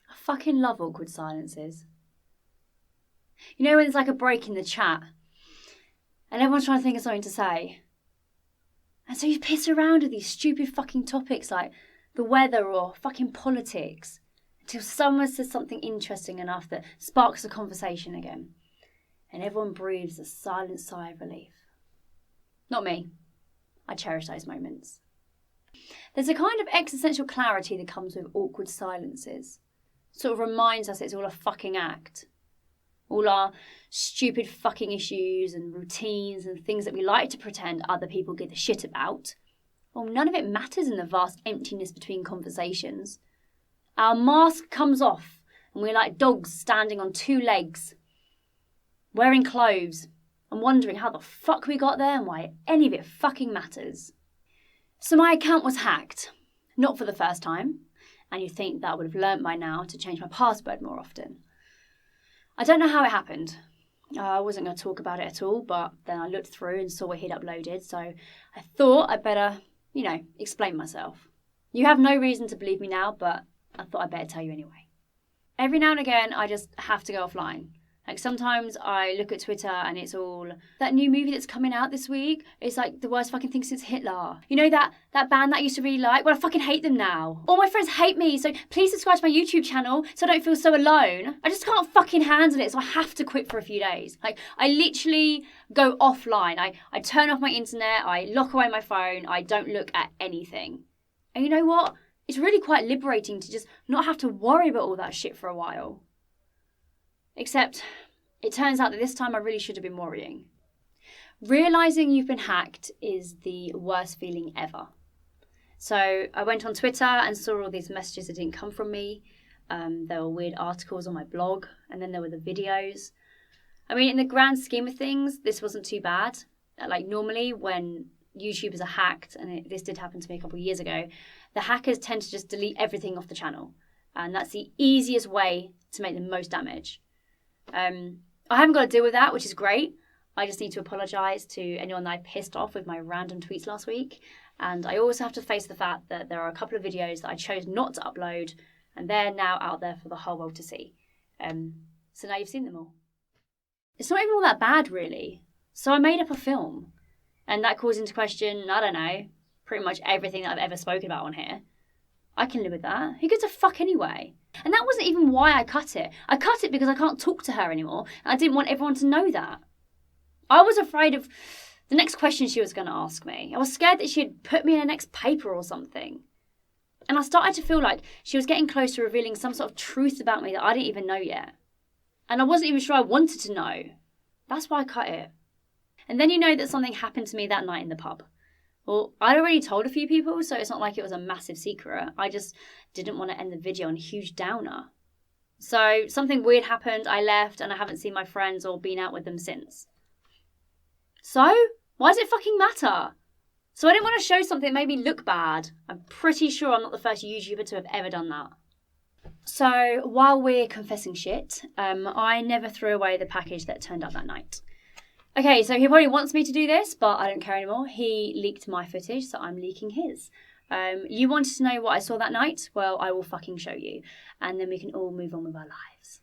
I fucking love awkward silences. You know when there's like a break in the chat and everyone's trying to think of something to say? And so you piss around with these stupid fucking topics like the weather or fucking politics until someone says something interesting enough that sparks the conversation again. And everyone breathes a silent sigh of relief. Not me. I cherish those moments. There's a kind of existential clarity that comes with awkward silences. Sort of reminds us it's all a fucking act. All our stupid fucking issues and routines and things that we like to pretend other people give a shit about. Well, none of it matters in the vast emptiness between conversations. Our mask comes off and we're like dogs standing on two legs, wearing clothes and wondering how the fuck we got there and why any of it fucking matters. So my account was hacked. Not for the first time. And you'd think that I would have learnt by now to change my password more often. I don't know how it happened. I wasn't going to talk about it at all, but then I looked through and saw what he'd uploaded, so I thought I'd better, explain myself. You have no reason to believe me now, but I thought I'd better tell you anyway. Every now and again, I just have to go offline. Like sometimes I look at Twitter and it's all, that new movie that's coming out this week, it's like the worst fucking thing since Hitler. You know that band that I used to really like? Well, I fucking hate them now. All my friends hate me, so please subscribe to my YouTube channel so I don't feel so alone. I just can't fucking handle it, so I have to quit for a few days. Like, I literally go offline. I turn off my internet, I lock away my phone, I don't look at anything. And you know what? It's really quite liberating to just not have to worry about all that shit for a while. Except, it turns out that this time I really should have been worrying. Realising you've been hacked is the worst feeling ever. So I went on Twitter and saw all these messages that didn't come from me. There were weird articles on my blog, and then there were the videos. I mean, in the grand scheme of things, this wasn't too bad. Like normally when YouTubers are hacked, and this did happen to me a couple of years ago, the hackers tend to just delete everything off the channel. And that's the easiest way to make the most damage. I haven't got to deal with that, which is great. I just need to apologise to anyone that I pissed off with my random tweets last week. And I also have to face the fact that there are a couple of videos that I chose not to upload, and they're now out there for the whole world to see. So now you've seen them all. It's not even all that bad, really. So I made up a film, and that calls into question, I don't know, pretty much everything that I've ever spoken about on here. I can live with that. Who gives a fuck anyway? And that wasn't even why I cut it. I cut it because I can't talk to her anymore, and I didn't want everyone to know that. I was afraid of the next question she was going to ask me. I was scared that she'd put me in her next paper or something. And I started to feel like she was getting close to revealing some sort of truth about me that I didn't even know yet. And I wasn't even sure I wanted to know. That's why I cut it. And then you know that something happened to me that night in the pub. Well, I'd already told a few people, so it's not like it was a massive secret. I just didn't want to end the video on a huge downer. So something weird happened, I left, and I haven't seen my friends or been out with them since. So? Why does it fucking matter? So I didn't want to show something that made me look bad. I'm pretty sure I'm not the first YouTuber to have ever done that. So while we're confessing shit, I never threw away the package that turned up that night. Okay, so he probably wants me to do this, but I don't care anymore. He leaked my footage, so I'm leaking his. You wanted to know what I saw that night? Well, I will fucking show you. And then we can all move on with our lives.